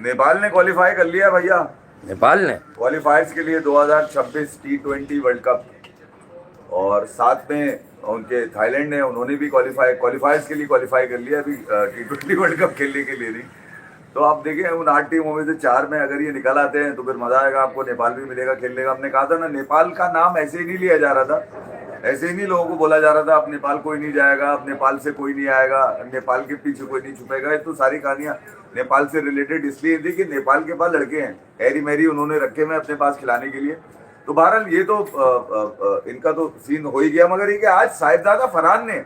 नेपाल ने क्वालिफाई कर लिया भैया। नेपाल ने क्वालिफायर्स के लिए 2026 T20 वर्ल्ड कप। और साथ में उनके थाईलैंड ने, उन्होंने भी क्वालिफायर्स के लिए क्वालिफाई कर लिया अभी T20 वर्ल्ड कप खेलने के लिए नहीं। तो आप देखिए उन 8 टीमों में से 4 में अगर ये निकल आते हैं तो फिर मजा आएगा आपको। नेपाल भी मिलेगा खेलने का। हमने कहा था ना, नेपाल का नाम ऐसे ही नहीं लिया जा रहा था, ऐसे ही नहीं लोगों को बोला जा रहा था अब नेपाल कोई नहीं जाएगा, अब नेपाल से कोई नहीं आएगा, नेपाल के पीछे कोई नहीं छुपेगा। ये तो सारी कहानियां नेपाल से रिलेटेड इसलिए थी कि नेपाल के पास लड़के हैं, हैरी मैरी उन्होंने रखे हुए अपने पास खिलाने के लिए। तो बहरहाल ये तो इनका तो सीन हो ही गया। मगर ये कि आज साहिबजादा फरहान ने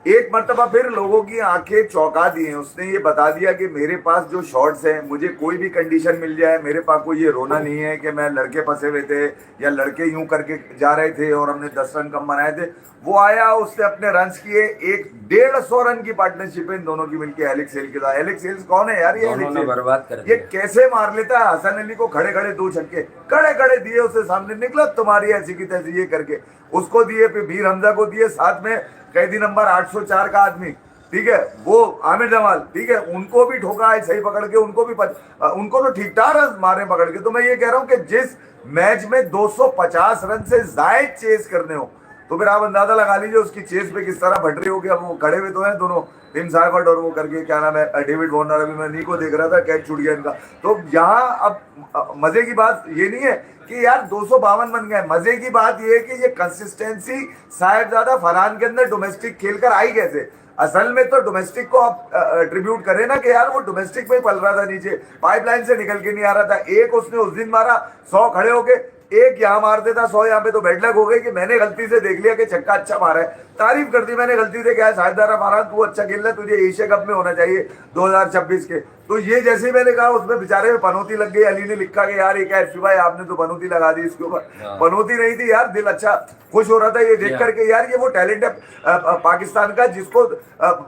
एक मर्तबा फिर लोगों की आंखें चौंका दी हैं। उसने ये बता दिया कि मेरे पास जो शॉट्स हैं, मुझे कोई भी कंडीशन मिल जाए, मेरे पास कोई ये रोना नहीं है कि मैं लड़के फंसे हुए थे या लड़के यूं करके जा रहे थे और हमने 10 रन कम बनाए थे। वो आया, उसने अपने रन किए, एक 150 रन की पार्टनरशिप है इन दोनों की मिलकर एलेक्स हेल के साथ। एलेक्स हेल कौन है यार? ये बर्बाद कर ये कैसे मार लेता है हसन अली को? खड़े खड़े 2 छक्के खड़े खड़े दिए उसे, सामने निकला तुम्हारी ऐसी की तैसी ये करके उसको दिए, फिर मीर हमजा को दिए, साथ में कैदी नंबर 804 का आदमी, ठीक है, वो आमिर जमाल, ठीक है, उनको भी ठोका है सही पकड़ के, उनको भी उनको तो ठीक ठाक मारे पकड़ के। तो मैं ये कह रहा हूं कि जिस मैच में 250 रन से जायद चेस करने हो तो फिर आप अंदाजा लगा लीजिए उसकी चेस पे किस तरह बढ़ रही होगी। अब वो खड़े हुए तो हैं दोनों, टिम साइफर्ट और वो करके क्या नाम है, डेविड वार्नर। अभी मैं नीको देख रहा था, कैच छूट गया इनका। तो यहाँ अब मजे की बात ये नहीं है कि यार 252 बन गए, मजे की बात ये है कि ये कंसिस्टेंसी साहिबजादा फरहान के अंदर डोमेस्टिक खेलकर आई कैसे। असल में तो डोमेस्टिक को आप ट्रिब्यूट करें ना कि यार वो डोमेस्टिक में ही पल रहा था, नीचे पाइपलाइन से निकल के नहीं आ रहा था। एक उसने उस दिन मारा, 100 खड़े होके, एक यहाँ मार देता 100 यहाँ पे, तो बैड लक हो गई कि मैंने गलती से देख लिया कि छक्का अच्छा मारा है, तारीफ कर दी मैंने गलती से, क्या है साहिबजादा फरहान तू अच्छा खेल रहा है, तुझे एशिया कप में होना चाहिए 2026 के। तो ये जैसे ही मैंने कहा उसमें बेचारे में पनौती लग गई। अली ने लिखा कि यार ये क्या है भाई, आपने तो पनौती लगा दी इसके ऊपर। पनौती नहीं थी यार, दिल अच्छा खुश हो रहा था ये देख करके यार, ये वो टैलेंट है पाकिस्तान का जिसको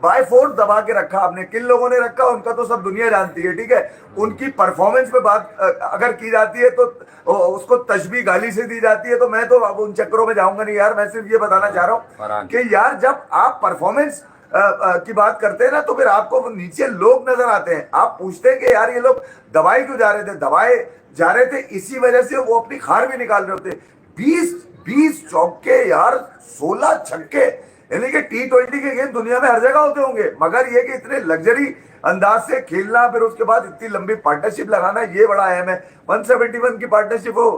बाय फोर्स दबा के रखा आपने। किन लोगों ने रखा उनका तो सब दुनिया जानती है, ठीक है। उनकी परफॉर्मेंस पे बात अगर की जाती है तो उसको तशबीह गाली से दी जाती है। तो मैं तो अब उन चक्करों में जाऊंगा नहीं यार। मैं सिर्फ ये बताना चाह रहा हूँ कि यार जब आप परफॉर्मेंस की बात करते हैं ना तो फिर आपको वो नीचे लोग नजर आते हैं। आप पूछते हैं कि यार ये लोग दवाई क्यों जा रहे थे? दवाई जा रहे थे इसी वजह से वो अपनी खार भी निकाल रहे होते। 20 चौके यार, 16 छक्के, यानी कि T20 के गेम दुनिया में हर जगह होते होंगे, मगर ये कि इतने लग्जरी अंदाज से खेलना, फिर उसके बाद इतनी लंबी पार्टनरशिप लगाना, ये बड़ा अहम है। 171 की पार्टनरशिप वो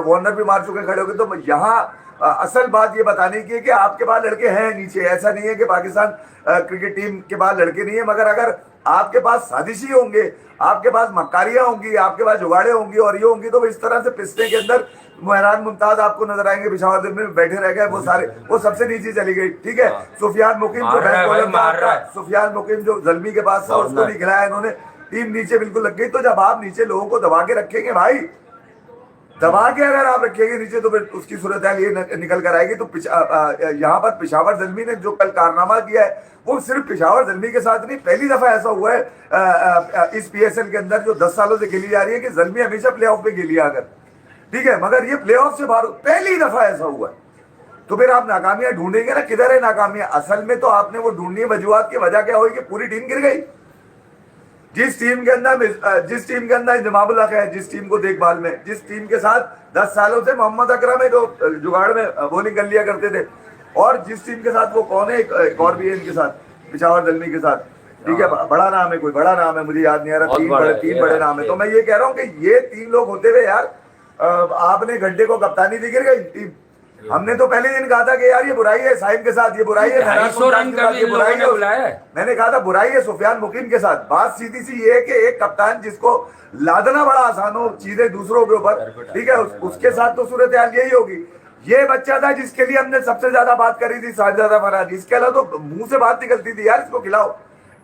वार्नर भी मार चुके खड़े हो गए। तो यहाँ असल बात ये बताने की है कि आपके पास लड़के हैं नीचे। ऐसा नहीं है कि पाकिस्तान क्रिकेट टीम के पास लड़के नहीं है, मगर अगर आपके पास साजिशी होंगे, आपके पास मक्कारियां होंगी, आपके पास जुगाड़े होंगी और ये होंगी, तो इस तरह से पिस्ते के अंदर मेहरान मुमताज आपको नजर आएंगे, पिशावर दिल में बैठे रह गए वो सारे, वो सबसे नीचे चली गई, ठीक है। सुफियान मुकीम जो बैक बॉलर था, सुफियान मुकीम जो जल्मी के पास था, उसको नहीं खिलाया इन्होंने, टीम नीचे बिल्कुल लग गई। तो जब आप नीचे लोगों को दबा के रखेंगे भाई, दबा के अगर आप रखेंगे नीचे, तो फिर उसकी सूरत हाल ये निकल कर आएगी। तो यहाँ पर पिशावर जल्मी ने जो कल कारनामा किया है वो सिर्फ पिशावर जल्मी के साथ नहीं, पहली दफा ऐसा हुआ है इस PSL के अंदर जो 10 सालों से खेली जा रही है कि जल्मी हमेशा प्लेऑफ में खेली आकर, ठीक है, मगर ये प्लेऑफ से बाहर पहली दफा ऐसा हुआ है। तो फिर आप नाकामियां ढूंढेंगे ना, किधर है नाकामियां? असल में तो आपने वो ढूंढनी है वजूहात की वजह क्या हुई कि पूरी टीम गिर गई। जिस टीम के अंदर इंजमामुल हक है, जिस टीम को देखभाल में, जिस टीम के साथ 10 सालों से मोहम्मद अकरम है जो जुगाड़ में बॉलिंग कर लिया करते थे, और जिस टीम के साथ वो कौन है, एक और भी है इनके साथ, पिशावर जल्मी के साथ, ठीक है, बड़ा नाम है, कोई बड़ा नाम है, मुझे याद नहीं आ रहा, तीन बड़े नाम है। तो मैं ये कह रहा हूँ कि ये 3 लोग होते हुए यार आपने घंटे को कप्तानी दी, गिर गई टीम। हमने तो पहले दिन कहा था कि यार ये बुराई है साहिब के साथ, ये बुराई है, ये बुराई है। मैंने कहा था बुराई है सुफियान मुकीम के साथ। बात सीधी सी ये है कि एक कप्तान जिसको लादना बड़ा आसान हो चीजें दूसरों के ऊपर, ठीक है, उसके साथ तो सूरत हाल यही होगी। ये बच्चा था जिसके लिए हमने सबसे ज्यादा बात करी थी, साहिबजादा फरहान। इसके अलावा तो मुंह से बात निकलती थी यार इसको खिलाओ,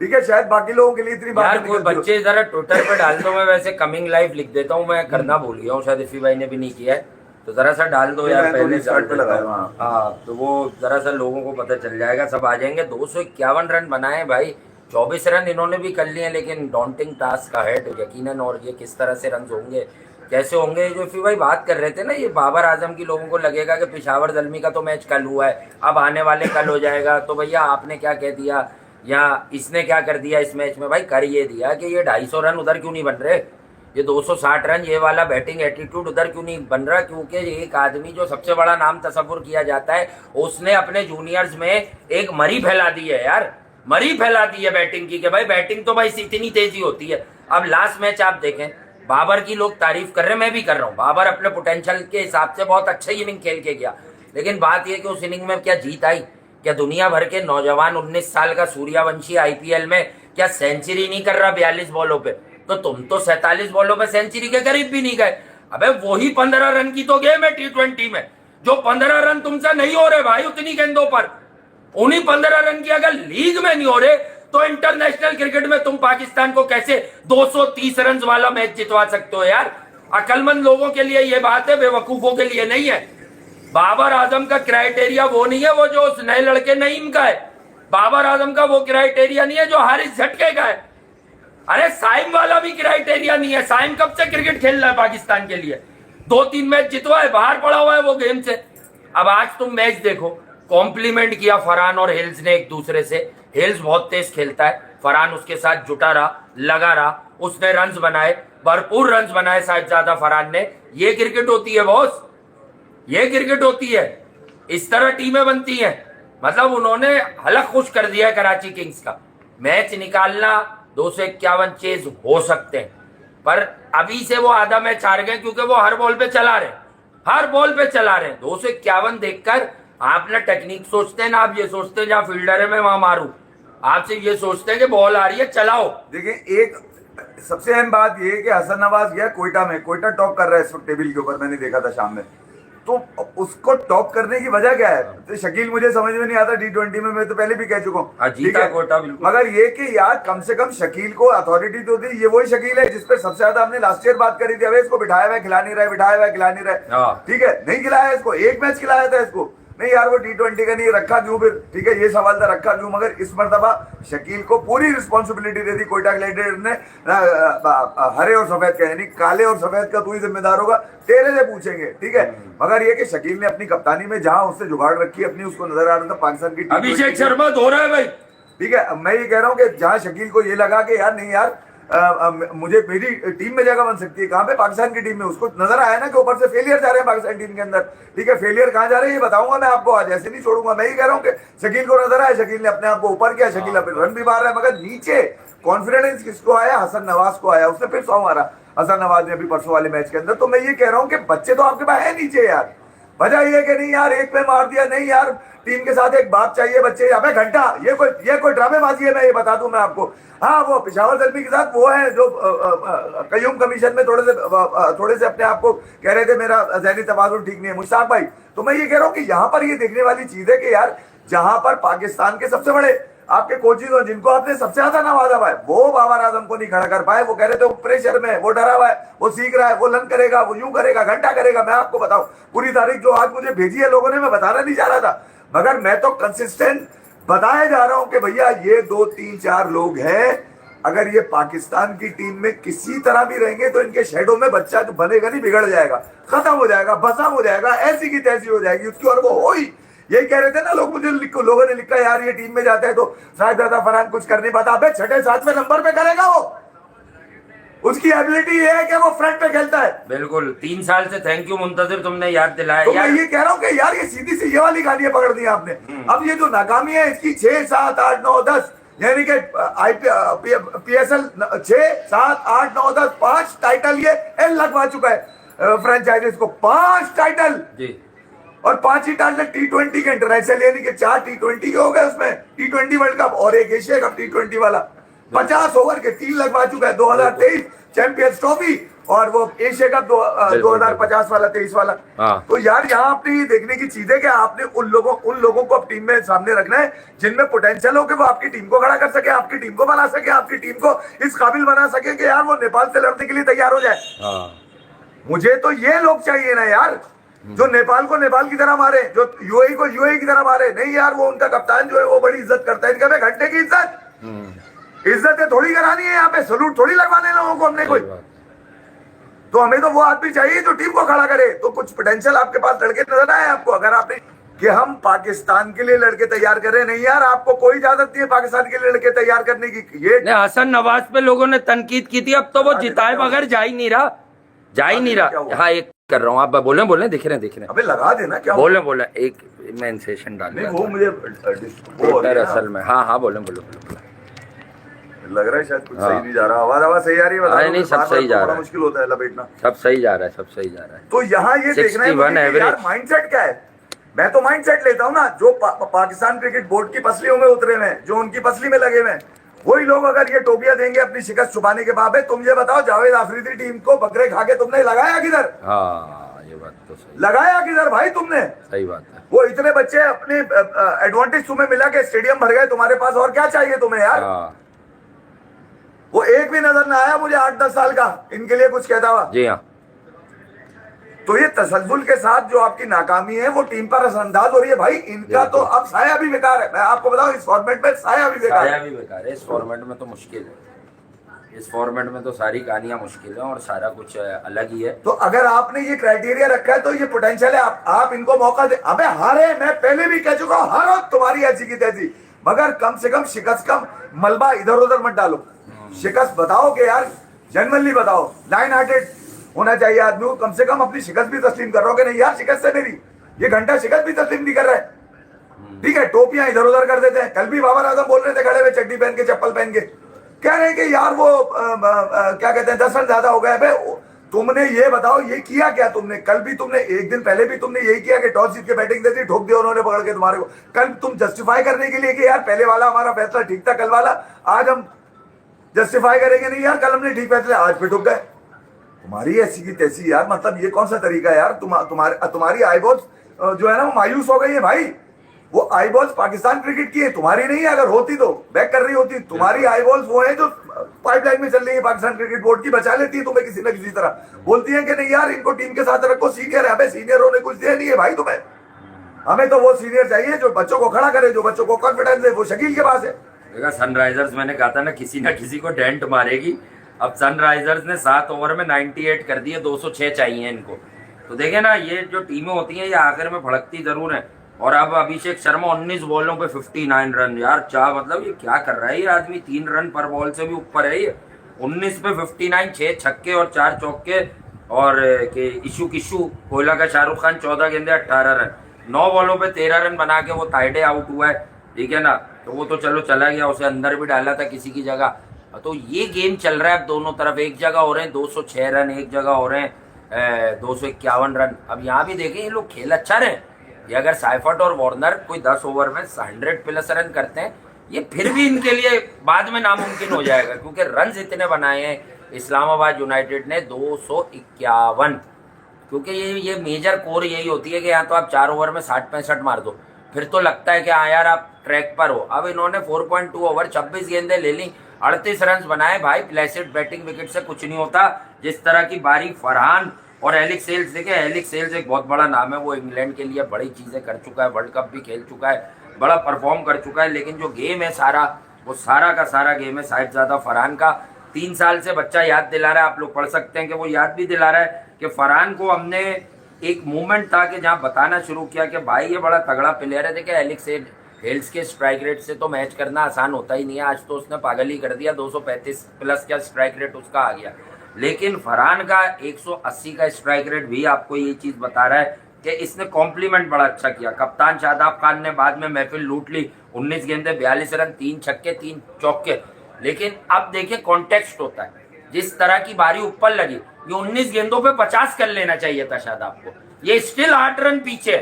ठीक है, शायद बाकी लोगों के लिए इतनी बात नहीं। कोई बच्चे जरा ट्विटर पे डाल दो, मैं वैसे कमिंग लाइव लिख देता हूँ, मैं करना भूल गया हूँ, शायद इफी भाई ने भी नहीं किया है, तो जरा सा डाल दो यार, पहले स्टार्ट पे लगाया। हाँ, तो वो जरा सा लोगों को पता चल जाएगा, सब आ जाएंगे। 251 रन बनाए भाई, 24 रन इन्होंने भी कर लिए, लेकिन डॉन्टिंग टास्क का है यकीनन। और ये किस तरह से रन होंगे, कैसे होंगे, जो फिर भाई बात कर रहे थे ना, ये बाबर आजम की लोगों को लगेगा कि पिशावर जल्मी का तो मैच कल हुआ है, अब आने वाले कल हो जाएगा। तो भैया आपने क्या कह दिया या इसने क्या कर दिया इस मैच में, भाई कर ये दिया कि ये 250 रन उधर क्यों नहीं बन रहे, ये 260 रन ये वाला बैटिंग एटीट्यूड उधर क्यों नहीं बन रहा, क्योंकि एक आदमी जो सबसे बड़ा नाम तस्वुर किया जाता है उसने अपने जूनियर्स में एक मरी फैला दी है यार, मरी फैला दी है बैटिंग की, कि भाई बैटिंग तो भाई इतनी तेजी होती है। अब लास्ट मैच आप देखें, बाबर की लोग तारीफ कर रहे हैं, मैं भी कर रहा हूँ, बाबर अपने पोटेंशियल के हिसाब से बहुत अच्छा इनिंग खेल के गया, लेकिन बात यह कि उस इनिंग में क्या जीत आई, क्या दुनिया भर के नौजवान 19 साल का सूर्यवंशी आईपीएल में क्या सेंचुरी नहीं कर रहा 42 बॉलों पे, तो तुम तो 47 बॉलों पे सेंचुरी के करीब भी नहीं गए। अबे वही 15 रन की तो गेम है T20 में, जो 15 रन तुमसे नहीं हो रहे भाई उतनी गेंदों पर, उन्हीं 15 रन की अगर लीग में नहीं हो रहे तो इंटरनेशनल क्रिकेट में तुम पाकिस्तान को कैसे 230 रन वाला मैच जितवा सकते हो यार। अकलमंद लोगों के लिए यह बात है, बेवकूफों के लिए नहीं है। बाबर आजम का क्राइटेरिया वो नहीं है वो जो उस नए लड़के नईम का है, बाबर आजम का वो क्राइटेरिया नहीं है जो हारिस झटके का है, अरे साइम वाला भी क्राइटेरिया नहीं है। साइम कब से क्रिकेट खेल रहा है पाकिस्तान के लिए, 2-3 मैच जितवा है, बाहर पड़ा हुआ है वो गेम से। अब आज तुम मैच देखो, कॉम्प्लीमेंट किया फरहान और हिल्स ने एक दूसरे से, हिल्स बहुत तेज खेलता है, फरहान उसके साथ जुटा रहा, लगा रहा, उसने रन्स बनाए, भरपूर रन्स बनाए शायद ज्यादा फरहान ने। ये क्रिकेट होती है बॉस, ये क्रिकेट होती है, इस तरह टीमें बनती हैं। मतलब उन्होंने हलक खुश कर दिया है कराची किंग्स का। मैच निकालना 251 चेज हो सकते हैं, पर अभी से वो आधा मैच हार गए क्योंकि वो हर बॉल पे चला रहे, हर बॉल पे चला रहे। 251 देखकर आप ना टेक्निक सोचते हैं ना, आप ये सोचते हैं जहां फील्डर है मैं वहां मारूं, आप सिर्फ ये सोचते हैं कि बॉल आ रही है चलाओ। देखिए एक सबसे अहम बात ये है कि हसन नवाज गया कोयटा में, कोयटा टॉप कर रहा है इस वक्त टेबल के ऊपर, मैंने देखा था शाम में, तो उसको टॉप करने की वजह क्या है? तो शकील मुझे समझ में नहीं आता T20 में, मैं तो पहले भी कह चुका हूँ, ठीक है, मगर ये कि यार कम से कम शकील को अथॉरिटी तो दी, ये वही शकील है जिसपे सबसे ज्यादा हमने लास्ट ईयर बात करी थी, अबे इसको बिठाया हुआ खिला नहीं रहा, बिठाया हुआ खिला नहीं रहा, ठीक है, नहीं खिलाया इसको, एक मैच खिलाया था इसको, नहीं यार वो T20 का नहीं रखा क्यों फिर, ठीक है, ये सवाल था रखा क्यों, मगर इस मर्तबा शकील को पूरी रिस्पॉन्सिबिलिटी दे दी कोयटा ग्लैडिएटर ने, हरे और सफेद का, यानी काले और सफेद का तू ही जिम्मेदार होगा, तेरे से पूछेंगे, ठीक है। मगर ये कि शकील ने अपनी कप्तानी में जहां उससे जुगाड़ रखी अपनी, उसको नजर आ रहा था पाकिस्तान की अभिषेक शर्मा धो रहा है भाई, ठीक है, मैं ये कह रहा हूं कि जहां शकील को ये लगा कि यार नहीं यार मुझे मेरी टीम में जगह बन सकती है, कहां पे? पाकिस्तान की टीम में। उसको नजर आया ना कि ऊपर से फेलियर जा रहे हैं पाकिस्तान टीम के अंदर, ठीक है, फेलियर कहां जा रहे हैं ये बताऊंगा मैं आपको आज, ऐसे नहीं छोड़ूंगा। मैं ये कह रहा हूं कि शकील को नजर आया, शकील ने अपने आप को ऊपर किया, शकील अपने रन भी मार रहा है, मगर नीचे कॉन्फिडेंस किसको आया? हसन नवाज को आया, उसने फिर 100 मारा हसन नवाज ने अभी परसों वाले मैच के अंदर। तो मैं ये कह रहा हूं कि बच्चे तो आपके पास है नीचे यार, वजह ये कि नहीं यार एक में मार दिया, नहीं यार टीम के साथ एक बाप चाहिए बच्चे। अबे घंटा, ये कोई ड्रामेबाजी है, मैं ये बता दूं मैं आपको। हाँ वो पिशावर दलमी के साथ वो है जो कयूम कमीशन में थोड़े से अपने आप को कह रहे थे मेरा ज़हनी तवाज़ुन ठीक नहीं है, मुश्ताक भाई। तो मैं ये कह रहा हूँ कि यहाँ पर ये देखने वाली चीज है कि यार जहां पर पाकिस्तान के सबसे बड़े आपके कोचेज हो जिनको आपने सबसे ज्यादा नवाजा हुआ है, वो बाबर आजम को नहीं खड़ा कर पाए। वो कह रहे थे वो प्रेशर में, वो डरा हुआ है, वो सीख रहा है, वो लन करेगा, वो यूं करेगा, घंटा करेगा। मैं आपको बताऊं पूरी तारीख जो आज मुझे भेजी है लोगों ने, मैं बताना नहीं चाह रहा था, मगर मैं तो कंसिस्टेंट बताया जा रहा हूं कि भैया ये 2 3 4 लोग हैं, अगर ये पाकिस्तान की टीम में किसी तरह भी रहेंगे तो इनके शेडो में बच्चा जो बनेगा नहीं, बिगड़ जाएगा, खत्म हो जाएगा, भस्म हो जाएगा, ऐसी की तैसी हो जाएगी उसकी। और वो हो ही यही कह रहे थे ना लोग, मुझे लोगों ने लिखा यार ये टीम में जाता है तो शायद ज्यादा फरहान कुछ कर नहीं पाता। अबे 6 7वें नंबर पे करेगा वो, उसकी एबिलिटी ये है कि वो फ्रंट पे खेलता है। बिल्कुल 3 साल से थैंक यू मुंतजिर, तुमने याद दिलाया। तो मैं ये कह रहा हूँ कि यार ये सीधी सी ये वाली गालियां पकड़ दी आपने। अब ये जो नाकामी है इसकी 6 7 8 9 10 यानी कि PSL 6 7 8 9 10 5 टाइटल ये एल लगवा चुका है फ्रेंचाइजीज को, 5 टाइटल जी, और 5 ही टाइटल T20 के इंटरनेशनल, यानी कि 4 T20 के हो गए उसमें, T20 वर्ल्ड कप और एक एशिया कप T20 वाला। 50 ओवर के 3 लगवा चुका है, 2023 चैंपियंस ट्रॉफी और वो एशिया कप 2050 वाला 23 वाला। तो यार यहाँ आपने ये देखने की चीज है कि आपने उन लोगों को टीम में सामने रखना है जिनमें पोटेंशियल हो कि वो आपकी टीम को खड़ा कर सके, आपकी टीम को बना सके, आपकी टीम को इस काबिल बना सके कि यार वो नेपाल से लड़ने के लिए तैयार हो जाए। मुझे तो ये लोग चाहिए ना यार जो नेपाल को नेपाल की तरह मारे, जो यूएई को यूएई की तरह मारे। नहीं यार वो उनका कप्तान जो है वो बड़ी इज्जत करता है, इनका घंटे की इज्जत है थोड़ी करानी है, यहाँ पे सलूट थोड़ी लगवाने लोगों को हमने कोई। तो हमें तो वो आदमी चाहिए जो टीम को खड़ा करे। तो कुछ पोटेंशियल आपके पास लड़के नजर आए आपको, अगर आपने कि हम पाकिस्तान के लिए लड़के तैयार कर रहे हैं। नहीं यार, आपको कोई इजाजत नहीं है पाकिस्तान के लिए लड़के तैयार करने की। ये नहीं, हसन नवाज पे लोगों ने तनकीद की थी, अब तो वो जिताए बगैर जा ही नहीं रहा। हाँ, एक कर रहा हूँ, आप बोले दिख रहे हैं। अबे लगा देना क्या बोले एक मैं सेशन डाल नहीं, वो मुझे असल में। हाँ बोले लग रहा है शायद कुछ सही नहीं जा रहा। आवाज सही आ रही है? नहीं, सब सही जा रहा है, मुश्किल होता है लपेटना। सब सही जा रहा है। तो यहाँ ये देखना है यार माइंडसेट क्या है। मैं तो माइंडसेट लेता हूँ ना, जो पाकिस्तान क्रिकेट बोर्ड की पसलियों में उतरे हुए हैं, जो उनकी पसली में लगे हुए हैं, वही लोग अगर ये टोपियां देंगे अपनी शिकस्त छुपाने के बाद। तुम ये बताओ, जावेद आफरीदी टीम को बकरे खा के तुमने लगाया किधर? हाँ, ये बात तो सही, लगाया किधर भाई तुमने? सही बात है। वो इतने बच्चे अपने एडवांटेज तुम्हें मिला के स्टेडियम भर गए तुम्हारे पास, और क्या चाहिए तुम्हें यार? वो एक भी नजर ना आया मुझे 8-10 साल का इनके लिए कुछ कहता हुआ। जी हाँ। तो ये तसल्जुल के साथ जो आपकी नाकामी है वो टीम पर असरअंदाज हो रही है भाई। इनका तो अब साया भी बेकार है। मैं आपको बताऊं, इस फॉर्मेट में साया भी बेकार है। इस फॉर्मेट में तो मुश्किल है। इस फॉर्मेट में तो सारी कहानियां मुश्किल है और सारा कुछ अलग ही है। तो अगर आपने ये क्राइटेरिया रखा है तो ये पोटेंशियल है, आप इनको मौका दे। अबे हारे, मैं पहले भी कह चुका हूँ, हारो तुम्हारी ऐसी की तैसी, मगर कम से कम शिकस्त कम मलबा इधर उधर मत डालो। शिकस्त बताओ कि यार जेन्युइनली बताओ, लाइन हार्टेड होना चाहिए आदमी को। कम से कम अपनी शिकस्त भी तस्लीम कर रहा हो कि नहीं यार शिकस्त है मेरी, ये घंटा शिकस्त भी तस्लीम नहीं कर रहा है। ठीक है, टोपियां इधर उधर कर देते हैं। कल भी बाबर आजम बोल रहे थे खड़े हुए, चड्डी पहन के चप्पल पहन के, कह रहे हैं कि यार वो क्या कहते हैं 10 रन ज्यादा हो गए। तुमने ये बताओ ये किया क्या तुमने? कल भी तुमने, एक दिन पहले भी तुमने यही किया कि टॉस जीत के बैटिंग दे दी, ठोक दिया उन्होंने पकड़ के तुम्हारे को। कल तुम जस्टिफाई करने के लिए कि यार पहले वाला हमारा फैसला ठीक था, कल वाला आज हम जस्टिफाई करेंगे नहीं यार, कल हमने ठीक फैसले, आज पे ठुक गए। तुम्हारी ऐसी की तैसी यार, मतलब ये कौन सा तरीका है यार? तुम्हारी आईबॉल्स जो है ना वो मायूस हो गई है भाई। वो आईबॉल्स पाकिस्तान क्रिकेट की है, तुम्हारी नहीं है। अगर होती तो बैक कर रही होती। तुम्हारी आईबॉल्स वो है जो पाइपलाइन में चल रही है पाकिस्तान क्रिकेट बोर्ड की, बचा लेती है तुम्हें किसी न किसी तरह। बोलती है कि नहीं यार इनको टीम के साथ रखो, सीनियर है। सीनियरों ने कुछ दिया नहीं है भाई तुम्हें। हमें तो वो सीनियर चाहिए जो बच्चों को खड़ा करे, जो बच्चों को कॉन्फिडेंस दे। वो शकील के पास है। सनराइजर्स, मैंने कहा था ना किसी को डेंट मारेगी। अब सनराइजर्स ने 7 ओवर में 98 कर दिए, 206 चाहिए इनको। तो देखे ना, ये जो टीमें होती हैं ये आखिर में भड़कती जरूर है। और अब अभिषेक शर्मा 19 बॉलों पे 59 रन। यार क्या मतलब, ये क्या कर रहा है ये आदमी? 3 रन पर बॉल से भी ऊपर है ये। 19 पे 59, 6 छक्के और 4 चौके। और के इशू किशू कोयला का शाहरुख खान 14 गेंदे 18 रन। 9 बॉलों पे 13 रन बना के वो ताइडे आउट हुआ है, ठीक है ना। तो वो तो चलो चला गया, उसे अंदर भी डाला था किसी की जगह। तो ये गेम चल रहा है अब दोनों तरफ। एक जगह हो रहे हैं 206 रन, एक जगह हो रहे हैं 251 रन। अब यहाँ भी देखें, ये लोग खेल अच्छा रहे। ये अगर साइफर्ट और वार्नर कोई 10 ओवर में 100+ रन करते हैं, ये फिर भी इनके लिए बाद में नामुमकिन हो जाएगा, क्योंकि रन इतने बनाए हैं इस्लामाबाद यूनाइटेड ने 251। क्योंकि ये मेजर कोर यही होती है कि यहाँ तो आप 4 ओवर में 60-65 मार दो, फिर तो लगता है कि हाँ यार आप ट्रैक पर हो। अब इन्होंने 4.2 ओवर 26 गेंदें ले ली, 38 रन बनाए। भाई प्लेसिड बैटिंग विकेट से कुछ नहीं होता। जिस तरह की बारी फरहान और एलिक्स सेल्स, देखे एलिक्स सेल्स एक बहुत बड़ा नाम है, वो इंग्लैंड के लिए बड़ी चीजें कर चुका है, वर्ल्ड कप भी खेल चुका है, बड़ा परफॉर्म कर चुका है। लेकिन जो गेम है सारा, वो सारा का सारा गेम है साहिबजादा फरहान का। 3 साल से बच्चा याद दिला रहा है, आप लोग पढ़ सकते हैं कि वो याद भी दिला रहा है कि फरहान को हमने एक मूवमेंट था कि जहाँ बताना शुरू किया कि भाई ये बड़ा तगड़ा प्लेयर है। देखिए एलिक्स हेल्स के स्ट्राइक रेट से तो मैच करना आसान होता ही नहीं है। आज तो उसने पागल ही कर दिया, 235+ का स्ट्राइक रेट उसका आ गया। लेकिन फरहान का 180 का स्ट्राइक रेट भी आपको ये चीज बता रहा है कि इसने कॉम्प्लीमेंट बड़ा अच्छा किया। कप्तान शादाब खान ने बाद में महफिल लूट ली, 19 गेंदे 42 रन, 3 छक्के 3 चौके। लेकिन अब देखिए कॉन्टेक्स्ट होता है, जिस तरह की बारी ऊपर लगी, ये 19 गेंदों पे 50 कर लेना चाहिए था शादाब को। ये स्टिल 8 रन पीछे।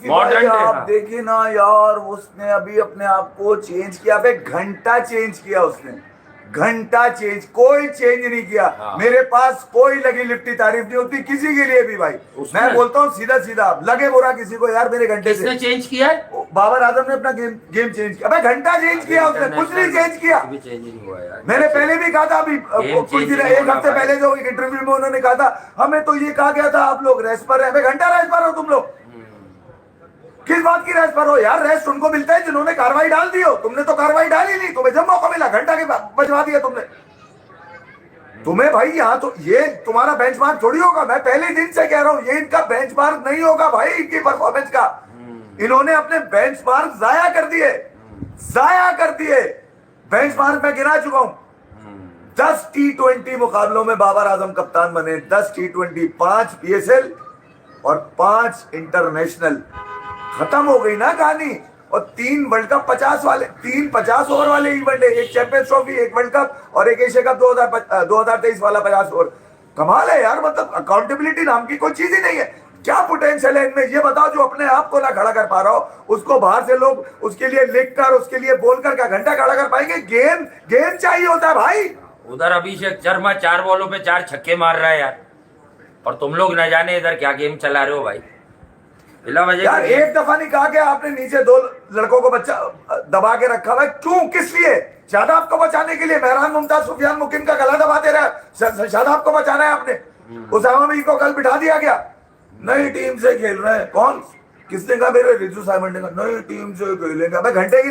मॉडर्न आप देखिए ना यार, उसने अभी अपने आप को चेंज किया, घंटा चेंज किया उसने, घंटा चेंज, कोई चेंज नहीं किया। हाँ। मेरे पास कोई लगी लिफ्टी तारीफ नहीं होती किसी के लिए भी भाई। मैं बोलता हूँ सीधा सीधा, लगे बुरा किसी को यार मेरे घंटे से। चेंज किया है बाबर आजम ने अपना गेम चेंज किया। घंटा चेंज किया उसने, कुछ नहीं चेंज किया। मैंने पहले भी कहा था, अभी कुछ दिन 1 हफ्ते पहले जो इंटरव्यू में उन्होंने कहा था, हमें तो ये कहा गया था आप लोग रेस्ट पर है। घंटा रेस्ट पर हो तुम लोग, किस बात की रेस्ट पर हो यार? रेस्ट उनको मिलता है जिन्होंने कार्रवाई डाल दी हो। तुमने तो कार्रवाई डाली नहीं, तुम्हें जब मौका मिला घंटा के बजवा दिया तुमने। तुम्हें भाई यहाँ तो ये तुम्हारा बेंचमार्क थोड़ी होगा। मैं पहले दिन से कह रहा हूँ ये इनका बेंचमार्क नहीं होगा भाई, इनकी परफॉर्मेंस का। इन्होंने अपने बेंचमार्क जाया कर दिए। बेंचमार्क में गिना चुका हूं, 10 T20 मुकाबलों में बाबर आजम कप्तान बने, 10 T20, 5 PSL और 5 इंटरनेशनल। खत्म हो गई ना कहानी। और 3 वर्ल्ड कप 50 वाले, 3 50 ओवर वाले इवेंट है, एक चैंपियंस ट्रॉफी, एक वर्ल्ड कप और एक एशिया कप 2023 वाला 50 ओवर। कमाल है यार, मतलब अकाउंटेबिलिटी नाम की कोई चीज ही नहीं है। क्या पोटेंशियल है इनमें ये बताओ। जो अपने आप को ना खड़ा कर पा रहा हो उसको बाहर से लोग उसके लिए लिखकर, उसके लिए बोलकर क्या घंटा खड़ा कर पाएंगे। गेम चाहिए होता है भाई। उधर अभिषेक शर्मा 4 बॉलों पे 4 छक्के मार रहा है यार, और तुम लोग न जाने इधर क्या गेम चला रहे हो भाई। यार एक दफा नहीं कहा कि आपने नीचे 2 लड़कों को बच्चा दबा के रखा हुआ, क्यों, किस लिए? शादाब को बचाने के लिए। मेहरान मुमताज सुफियान मुकिम का गला दबाते रहे, शादाब को बचाना है आपने। उसामा मीर को कल बिठा दिया गया, नई टीम से खेल रहे हैं। कौन, किसने कहा? मेरे रिजू साइमंड ने कहा नई टीम से खेलेंगे। अबे घंटे की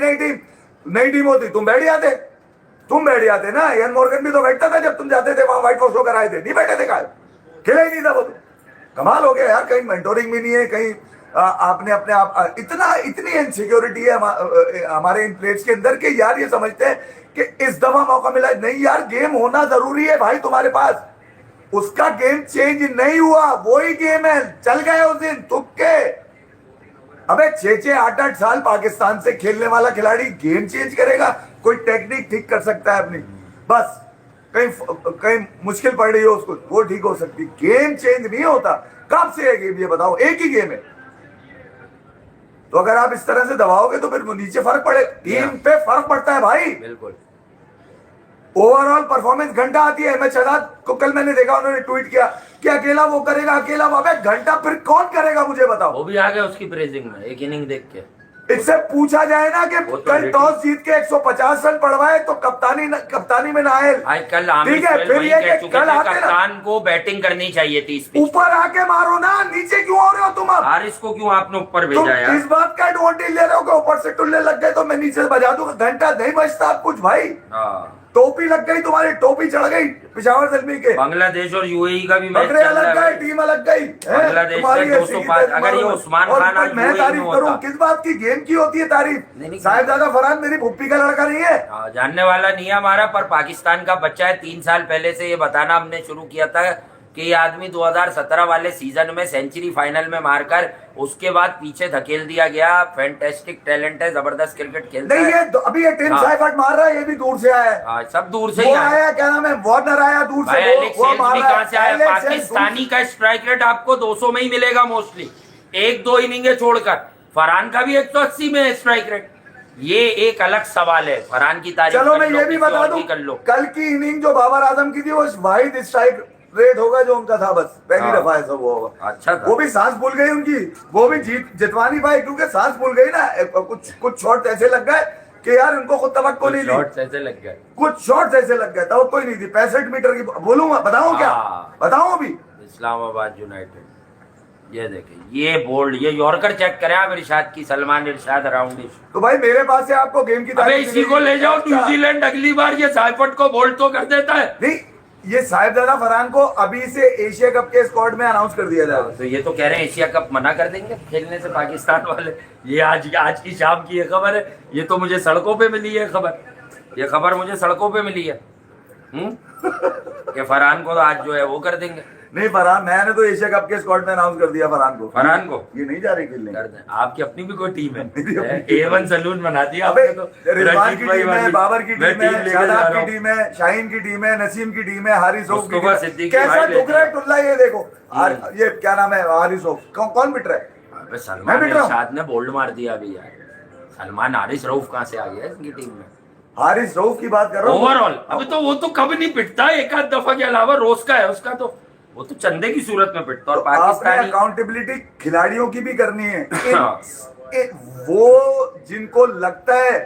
नई टीम होती तुम बैठ जाते ना। इयान मॉर्गन भी तो बैठता था जब तुम जाते थे वहां, व्हाइट हाउस होकर आए थे, नहीं बैठे थे, खेला ही नहीं था वो। कमाल हो गया यार, कहीं मेंटोरिंग भी नहीं है, कहीं आपने अपने आप इतनी इनसिक्योरिटी है हमारे इन प्लेयर्स के अंदर कि यार ये समझते हैं कि इस दफा मौका मिला। नहीं यार, गेम होना जरूरी है भाई तुम्हारे पास। उसका गेम चेंज नहीं हुआ, वही गेम है, चल गए उस दिन तुक्के। अबे 6-6 8-8 साल पाकिस्तान से खेलने वाला खिलाड़ी गेम चेंज करेगा? कोई टेक्निक ठीक कर सकता है अपनी, बस कहीं मुश्किल पड़ रही हो उसको, वो ठीक हो सकती। गेम चेंज नहीं होता। कब से है गेम, ये बताओ? एक ही गेम है। तो अगर आप इस तरह से दबाओगे तो फिर नीचे फर्क पड़े, टीम पे फर्क पड़ता है भाई। बिल्कुल। ओवरऑल परफॉर्मेंस घंटा आती है। मैं शहजाद को कल मैंने देखा, उन्होंने ट्वीट किया कि अकेला वो करेगा, अकेला वो। अबे घंटा फिर कौन करेगा मुझे बताओ? वो भी आ गया उसकी प्रेजिंग में, एक इनिंग देख के। इससे पूछा जाए ना कि कल टॉस जीत के 150 रन पड़वाए तो कप्तानी में नायल। कल ठीक है, फिर ये कि कल कप्तान को बैटिंग करनी चाहिए थी। ऊपर आके मारो ना, नीचे क्यों हो रहे हो तुम? अब हारिस को क्यों आपने ऊपर भेजा यार? इस बात का एडवांटेज ले रहे हो कि ऊपर से टुल्ले लग गए तो मैं नीचे बजा दूंगा। घंटा नहीं बजता कुछ भाई। टोपी लग गई तुम्हारी, टोपी चढ़ गई पिशावर ज़ल्मी के। बांग्लादेश और यूएई का भी मैच चल रहा है, टीम अलग गई। बांग्लादेश से 205। अगर ये उस्मान खान और मैं तारीफ करूं, किस बात की? गेम की होती है तारीफ। साहिबजादा फरहान मेरी भुप्पी का लड़का नहीं है, जानने वाला नहीं है हमारा, पर पाकिस्तान का बच्चा है। 3 साल पहले से ये बताना हमने शुरू किया था कि ये आदमी 2017 वाले सीजन में सेंचुरी फाइनल में मारकर उसके बाद पीछे धकेल दिया गया। फैंटास्टिक टैलेंट है, जबरदस्त क्रिकेट खेलता है। ये अभी ये टीम साइफर्ट मार रहा है, ये भी दूर से आया है। सब दूर से ही आया। क्या नाम है? वार्नर आया दूर से, वो मार रहा है। कहां से आया? पाकिस्तानी का स्ट्राइक रेट आपको 200 में ही मिलेगा मोस्टली, 1-2 इनिंगे छोड़कर। फरहान का भी 180 में है स्ट्राइक रेट। ये एक अलग सवाल है। फरहान की तारीफ चलो मैं ये भी बता दूं, कल की इनिंग जो बाबर आजम की थी वो वाहिद स्ट्राइक रेट होगा जो उनका था, बस पहली दफा ऐसा वो होगा। अच्छा था। वो भी सांस भूल गई उनकी, वो भी जितवा नहीं पाए क्योंकि सांस भूल गई ना। कुछ शॉट ऐसे लग गए कि यार उनको खुद तवक्को नहीं थी। शॉट्स ऐसे लग गए, कुछ शॉट्स ऐसे लग गए, तवक्को ही नहीं थी। 65 मीटर की बोलूंगा, बताऊं क्या? बताऊं अभी? इस्लामाबाद यूनाइटेड, ये देखें, ये बोल्ड, ये यॉर्कर चेक करें आप इरशाद की, सलमान इरशाद अराउंड। तो भाई मेरे पास से आपको गेम की तारीफ, इसी को ले जाओ न्यूजीलैंड अगली बार, ये साइफर्ट को बोल्ड तो कर देता है। नहीं, ये साहिबजादा फरहान को अभी से एशिया कप के स्क्वाड में अनाउंस कर दिया जाएगा। तो ये तो कह रहे हैं एशिया कप मना कर देंगे खेलने से पाकिस्तान वाले। ये आज की शाम की ये खबर है। ये तो मुझे सड़कों पे मिली है खबर, ये खबर मुझे सड़कों पे मिली है कि फरहान को तो आज जो है वो कर देंगे। नहीं फरहान, मैंने तो एशिया कप के स्क्वाड में अनाउंस कर दिया फरहान को। ये नहीं जा रही खेलने। आपकी अपनी भी कोई टीम है? A1 सलून बना दिया आपने तो। रिजवान की टीम है, बाबर की टीम है, शादाब की टीम है, शाहीन की टीम है, नसीम की टीम है, हारिस रऊफ की टीम है। कैसा टुक रहा है टुल्ला, ये देखो। ये क्या नाम है? हारिस रऊफ। कौन पिट रहा है? सलमान इरशाद ने बोल्ड मार दिया अभी यार। सलमान हारिस रऊफ कहाँ से आ गया इनकी टीम में? हारिस रऊफ की बात कर रहा हूँ ओवरऑल। अभी तो वो तो कब नहीं पिटता, एक आध दफा के अलावा रोज का है उसका, तो वो तो चंदे की सूरत में पिटता। और पाकिस्तानी अकाउंटेबिलिटी खिलाड़ियों की भी करनी है। वो जिनको लगता है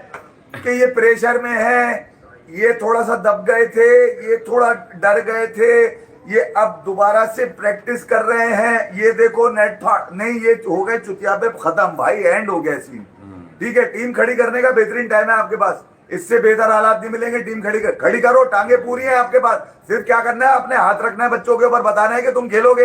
कि ये प्रेशर में है, ये थोड़ा सा दब गए थे, ये थोड़ा डर गए थे, ये अब दोबारा से प्रैक्टिस कर रहे हैं, ये देखो नेट फाट नहीं, ये हो गए चुतिया पे खत्म भाई, एंड हो गया सीन। ठीक है, टीम खड़ी करने का बेहतरीन टाइम है आपके पास। इससे बेहतर हालात नहीं मिलेंगे। टीम खड़ी करो, टांगे पूरी है आपके पास, सिर्फ क्या करना है, अपने हाथ रखना है बच्चों के ऊपर, बताना है कि तुम खेलोगे।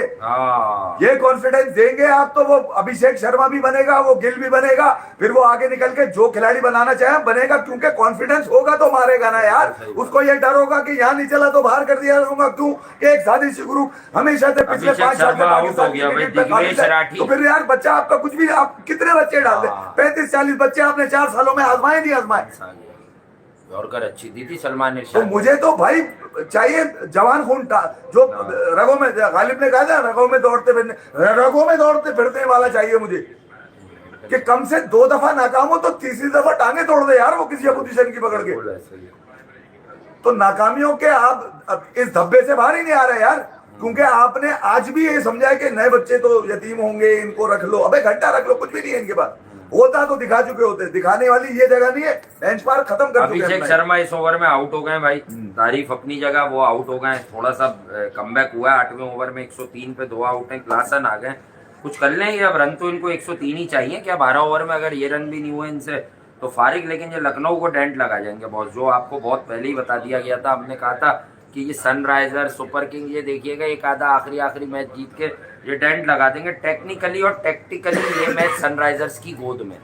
ये कॉन्फिडेंस देंगे आप तो वो अभिषेक शर्मा भी बनेगा, वो गिल भी बनेगा, फिर वो आगे निकल के जो खिलाड़ी बनाना चाहे बनेगा, क्योंकि कॉन्फिडेंस होगा तो मारेगा ना यार। उसको ये डर होगा कि यहाँ नहीं चला तो बाहर कर दिया जाऊंगा, क्यों कि एक साजिश ग्रुप हमेशा से पिछले 5 साल में पाकिस्तान क्रिकेट पे काबिज है। तो फिर यार बच्चा आपका कुछ भी, आप कितने बच्चे डाल दे, 35-40 बच्चे आपने 4 सालों में आजमाए नहीं आजमाए। यॉर्कर अच्छी दी थी सलमान तो इरशाद। मुझे तो भाई चाहिए जवान खून जो रगों में, गालिब ने कहा था रगों में दौड़ते फिरने वाला चाहिए मुझे, कि कम से 2 दफा नाकाम हो तो तीसरी दफा टांगे तोड़ दे यार वो किसी अपोजिशन की पकड़ के। तो नाकामियों के आप अब इस धब्बे से बाहर ही नहीं आ रहे यार, क्योंकि आपने आज भी ये समझा है कि नए बच्चे तो यतीम होंगे, इनको रख लो। अबे घंटा रख लो, कुछ भी नहीं है इनके पास, होता तो दिखा चुके होते। दिखाने वाली ये जगह नहीं है, बेंच पार खत्म कर चुके हैं। अभिषेक शर्मा इस ओवर में आउट हो गए भाई, तारीफ अपनी जगह, वो आउट हो गए। थोड़ा सा कमबैक हुआ है 8वें ओवर में, 103 पे 2 आउट है, क्लास रन आ गए, कुछ कर लेंगे। अब रन तो इनको 103 ही चाहिए, क्या 12 ओवर में अगर ये रन भी नहीं हुए इनसे तो फारिग। लेकिन ये लखनऊ को डेंट लगा जाएंगे बहुत, जो आपको बहुत पहले ही बता दिया गया था। हमने कहा था कि ये सनराइजर, सुपर किंग, ये देखिएगा एक आधा आखिरी मैच जीत के ये डेंट लगा देंगे। टेक्निकली और टैक्टिकली ये मैच सनराइजर्स की गोद में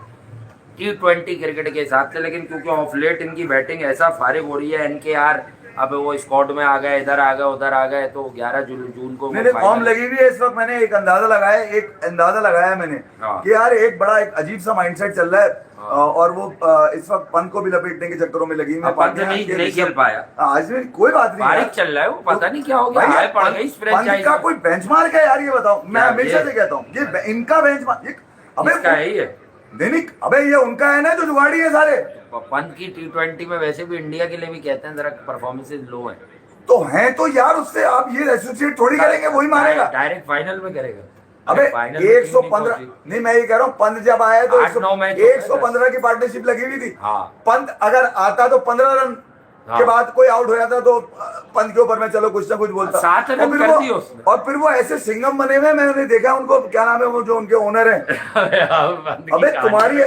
T20 क्रिकेट के हिसाब से। लेकिन क्योंकि ऑफ लेट इनकी बैटिंग ऐसा फारिग हो रही है, NKR अब वो स्क्वाड में आ गए, इधर आ गए, उधर आ गए, तो 11 जून को मेरे फॉर्म लगी हुई है इस वक्त। मैंने एक अंदाजा लगाया मैंने कि यार एक बड़ा एक अजीब सा माइंडसेट चल रहा है, और वो इस वक्त पंत को भी लपेटने के चक्करों में लगी। पंत नहीं खेल पाया आज में, कोई बात नहीं, चल रहा है वो, पता नहीं क्या हो गया, पड़ गई इस फ्रेंचाइजी का कोई बेंचमार्क है यार, ये बताओ। मैं हमेशा से कहता हूँ ये इनका बेंचमार्क, अबे दैनिक, अबे ये उनका है ना जो जुगाड़ी है सारे। पंत की T20 में वैसे भी इंडिया के लिए भी कहते हैं जरा परफॉर्मेंसेस लो है, तो हैं तो यार उससे आप ये एसोसिएट थोड़ी करेंगे, वही मारेगा, डायरेक्ट फाइनल में करेगा। अबे 115 नहीं, मैं ये कह रहा हूँ पंत जब आया तो 115 की पार्टनरशिप लगी हुई थी। पंत अगर आता तो 15 रन के बाद कोई आउट हो जाता तो पंत के ऊपर में चलो कुछ ना कुछ बोलता। 7 रन कर दिए उसने। और फिर वो ऐसे सिंगम बने हुए, मैंने देखा उनको, क्या नाम है वो जो उनके ओनर है। अबे तुम्हारी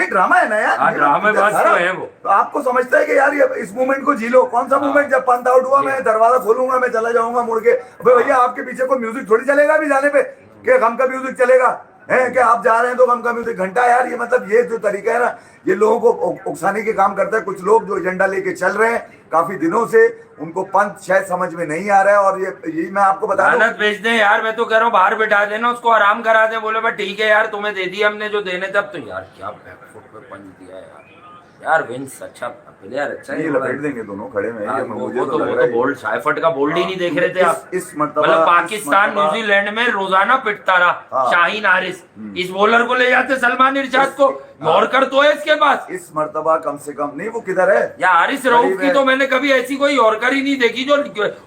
ड्रामा है ना यार, ड्रामेबाज है वो। तो आपको समझता है कि यार ये इस मूवमेंट को जी लो। कौन सा मूवमेंट? जब पंत आउट हुआ मैं दरवाजा खोलूंगा, मैं चला जाऊंगा मुड़ के। अबे भैया आपके पीछे कोई म्यूजिक थोड़ी चलेगा अभी जाने पे, कि गम का म्यूजिक चलेगा है कि आप जा रहे हैं तो गम का म्यूजिक घंटा। यार ये मतलब ये जो तरीका है ना, ये लोगों को उकसाने के काम करता है। कुछ लोग जो एजेंडा लेके चल रहे हैं काफी दिनों से, उनको पंत शायद समझ में नहीं आ रहा है। और ये मैं आपको बता दूं, भेज दे यार, मैं तो कह रहा हूँ बाहर बैठा देना उसको, आराम करा दे। बोले भाई ठीक है यार, तुम्हें दे दिया हमने जो देने तब। तो यार क्या बैकफुट पे पंच दिया यार विंस अच्छा प्लेयर, अच्छा है, लपेट देंगे दोनों खड़े में। वो तो बोल्ड, साइफर्ट का बोल्ड ही नहीं देख रहे थे आप। इस मतलब पाकिस्तान न्यूजीलैंड में रोजाना पिटता रहा शाहीन हारिस, इस बॉलर को ले जाते सलमान इरशाद को, यॉर्कर तो है इसके पास। इस मर्तबा कम से कम नहीं, वो किधर है या हारिस रऊफ की तो मैंने कभी ऐसी कोई यॉर्कर ही नहीं देखी जो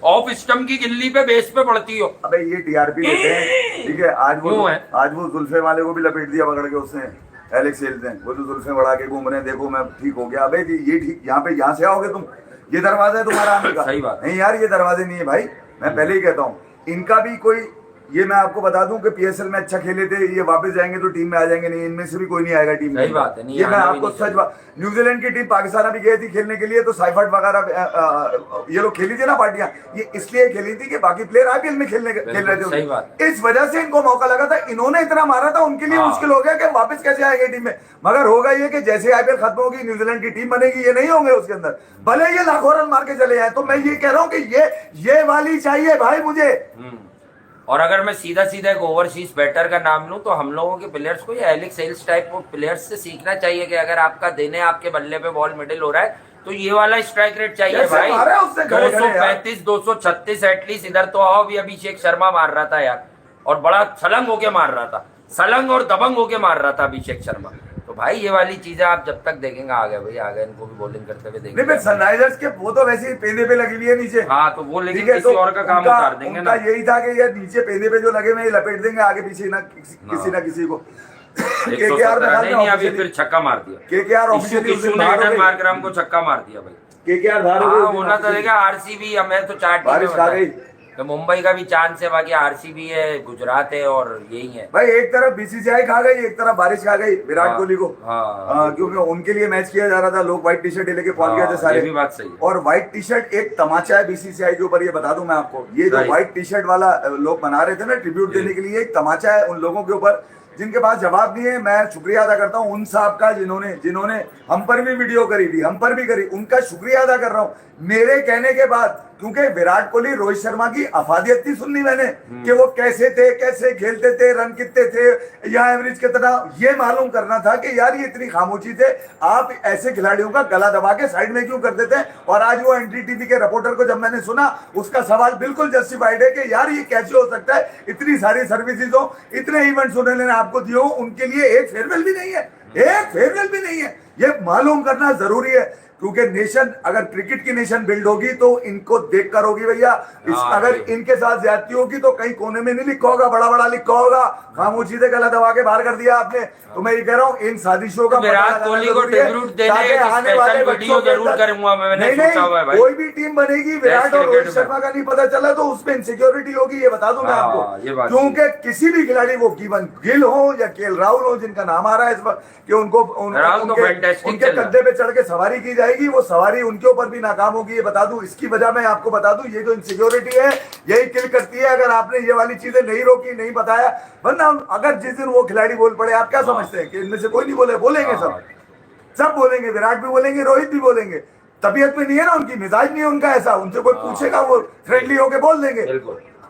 ऑफ स्टंप की गिल्ली पे बेस पे पड़ती हो। अबे ये TRP लेते हैं, ठीक है। आज वो जुल्फे वाले को भी लपेट दिया पकड़ के उसने, एलेक्स हेल्स ने। वो जो जुल्फे बढ़ा के घूम रहे हैं, देखो मैं ठीक हो गया। अबे ये ठीक, यहाँ से आओगे तुम, ये दरवाजा है तुम्हारा आने का। सही बात नहीं यार, ये दरवाजे नहीं है भाई, मैं पहले ही कहता हूँ। इनका भी कोई, ये मैं आपको बता दूं कि PSL में अच्छा खेले थे, ये वापस जाएंगे तो टीम में आ जाएंगे, नहीं इनमें से भी कोई नहीं आएगा टीम में। सही बात है, ये मैं आपको सच बात। न्यूजीलैंड की टीम पाकिस्तान भी गई थी खेलने के लिए, तो साइफर्ट वगैरह ये लोग खेली थी ना पार्टियां, ये इसलिए खेली थी कि बाकी प्लेयर IPL में खेल रहे थे। इस वजह से इनको मौका लगा था, इन्होंने इतना मारा था, उनके लिए मुश्किल हो गया कि वापस कैसे आएंगे टीम में। मगर होगा ये कि जैसे IPL खत्म होगी, न्यूजीलैंड की टीम बनेगी, ये नहीं होंगे उसके अंदर, भले ये लाखों रन मार के चले जाए। तो मैं ये कह रहा हूँ कि ये वाली चाहिए भाई मुझे। और अगर मैं सीधा एक ओवरसीज बैटर का नाम लूं, तो हम लोगों के प्लेयर्स को ये Alex Hales type of players से सीखना चाहिए कि अगर आपका देने आपके बल्ले पे बॉल मिडिल हो रहा है तो ये वाला स्ट्राइक रेट चाहिए भाई। 235 236 एटलीस्ट। इधर तो आओ भी, अभिषेक शर्मा मार रहा था यार, और बड़ा सलंग होके मार रहा था, सलंग और दबंग होके मार रहा था अभिषेक शर्मा। तो भाई ये वाली चीजें आप जब तक देखेंगे, आ गए भाई, आ गए, इनको भी बॉलिंग करते हुए देखेंगे। नहीं, सनराइजर्स के वो तो वैसे ही पेंदे पे लगी हुई है नीचे। हाँ, तो वो लेकिन किसी और का काम उतार देंगे ना। यही था कि ये नीचे पेंदे पे जो लगे हुए लपेट देंगे, आगे पीछे ना किसी ना किसी को। KKR ने अभी फिर छक्का मार दिया, KKR मार्करम को छक्का मार दिया भाई। KKR होना तो देखा RCB, हमें तो चार बारिश आ गई, तो मुंबई का भी चांस है, बाकी आरसीबी है, गुजरात है और यही है भाई। एक तरफ बीसीसीआई खा गई, एक तरफ बारिश खा गई विराट हाँ, कोहली को। हाँ, क्योंकि उनके लिए मैच किया जा रहा था, लोग व्हाइट टी शर्ट लेके पहुंच गए थे ये सारे। भी बात सही है। और व्हाइट टी शर्ट एक तमाचा है बीसीसीआई के ऊपर, ये बता दूं मैं आपको। ये जो Right. व्हाइट टी शर्ट वाला लोग बना रहे थे ना ट्रिब्यूट देने के लिए, एक तमाचा है उन लोगों के ऊपर जिनके पास जवाब नहीं है। मैं शुक्रिया अदा करता हूं उन साहब का जिन्होंने हम पर भी वीडियो करी थी, हम पर भी करी, उनका शुक्रिया अदा कर रहा हूं मेरे कहने के बाद। क्योंकि विराट कोहली रोहित शर्मा की अफादियत नहीं सुननी मैंने कि वो कैसे थे, कैसे खेलते थे, रन कितने थे या एवरेज कितना, ये मालूम करना था कि यार ये इतनी खामोशी थे, आप ऐसे खिलाड़ियों का गला दबा के साइड में क्यों कर देते हैं। और आज वो एनडीटीवी के रिपोर्टर को जब मैंने सुना, उसका सवाल बिल्कुल जस्टिफाइड है कि यार ये कैसे हो सकता है, इतनी सारी सर्विसेज हो, इतने इवेंट्स उन्होंने आपको दिए हो, उनके लिए एक फेयरवेल भी नहीं है, एक फेयरवेल भी नहीं है। ये मालूम करना जरूरी है, क्योंकि नेशन, अगर क्रिकेट की नेशन बिल्ड होगी तो इनको देखकर होगी भैया। अगर इनके साथ ज्यादती होगी तो कहीं कोने में नहीं लिखा होगा, बड़ा बड़ा लिखा होगा, खामोशी से गला दबा के बाहर कर दिया आपने। तो मैं ये कह रहा हूँ इन साजिशों का विराट कोहली को ट्रिब्यूट देने आने वाले वीडियो जरूर करूंगा मैं, मैंने सोचा हुआ है भाई। कोई भी टीम बनेगी, विराट और रोहित शर्मा का नहीं पता चला तो उसमें इनसिक्योरिटी होगी, ये बता दूं मैं आपको। क्योंकि किसी भी खिलाड़ी, वो गिल हो या केएल राहुल हो, जिनका नाम आ रहा है इस वक्त कि उनको उनके कंधे पे चढ़ के सवारी की जाएगी, वो सवारी उनके ऊपर भी नाकाम होगी, ये बता दूं। इसकी वजह मैं आपको बता दूं, ये जो इनसिक्योरिटी है यही किल करती है। अगर आपने ये वाली चीजें नहीं रोकी, नहीं बताया, वरना अगर जिस दिन वो खिलाड़ी बोल पड़े, आप क्या समझते हैं कि इनमें से कोई नहीं बोले? बोलेंगे, सब बोलेंगे, विराट भी बोलेंगे, रोहित भी बोलेंगे। तबीयत में नहीं है ना उनकी, मिजाज नहीं है उनका ऐसा, उनसे कोई पूछेगा वो फ्रेंडली होके बोल देंगे।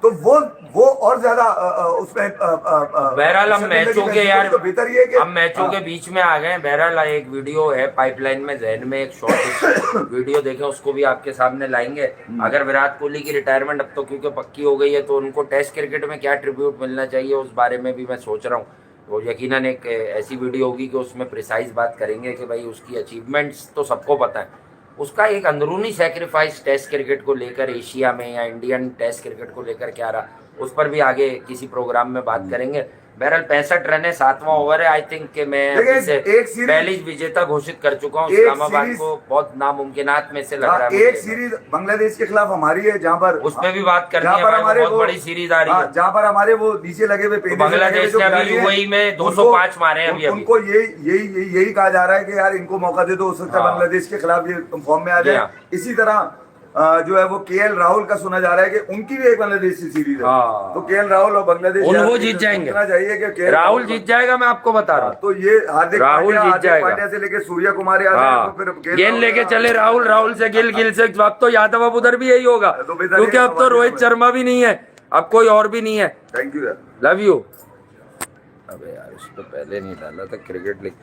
तो वो और ज्यादा उसमें बहरहाल हम मैचों के यार तो बेहतर ये कि हम मैचों के बीच में आ गए। बहरहाल एक वीडियो है पाइपलाइन में, जहन में एक शॉर्ट वीडियो देखें, उसको भी आपके सामने लाएंगे। अगर विराट कोहली की रिटायरमेंट अब तो क्योंकि पक्की हो गई है, तो उनको टेस्ट क्रिकेट में क्या ट्रिब्यूट मिलना चाहिए उस बारे में भी मैं सोच रहा हूँ। वो यकीनन एक ऐसी वीडियो होगी कि उसमें प्रिसाइज बात करेंगे कि भाई उसकी अचीवमेंट्स तो सबको पता है, उसका एक अंदरूनी सेक्रीफाइस टेस्ट क्रिकेट को लेकर एशिया में या इंडियन टेस्ट क्रिकेट को लेकर क्या रहा, उस पर भी आगे किसी प्रोग्राम में बात करेंगे। बहरहाल 65 रन है, 7वां ओवर है। आई थिंक कि मैं पहली विजेता घोषित कर चुका हूँ इस्लामाबाद को, बहुत नामुमकिनात में से लग रहा है। एक सीरीज बांग्लादेश के खिलाफ हमारी है, जहाँ पर उसमें भी बात करनी है, बहुत बड़ी सीरीज आ रही है, जहाँ पर हमारे वो नीचे लगे हुए बांग्लादेश ने अभी यूएई में 205 मारे हैं अभी। उनको यही कहा जा रहा है कि यार इनको मौका दे दो, हो सकता है बांग्लादेश के खिलाफ ये फॉर्म में आ जाए। इसी तरह जो है वो केएल राहुल का सुना जा रहा है कि उनकी भी एक बांग्लादेशी सीरीज है, तो केएल राहुल और बांग्लादेश वो जीत जाएंगे, राहुल जीत जाएगा, मैं आपको बता रहा हूँ। तो ये हार्दिक राहुल जीत जाएगा, पांड्या से लेके सूर्य कुमार यादव, तो फिर गेंद लेके चले राहुल से गिल से, अब तो यादव अब उधर भी यही होगा, क्योंकि अब तो रोहित शर्मा भी नहीं है, अब कोई और भी नहीं है। Thank you, love you. अबे यार उस पर पहले नहीं डाला था क्रिकेट लिख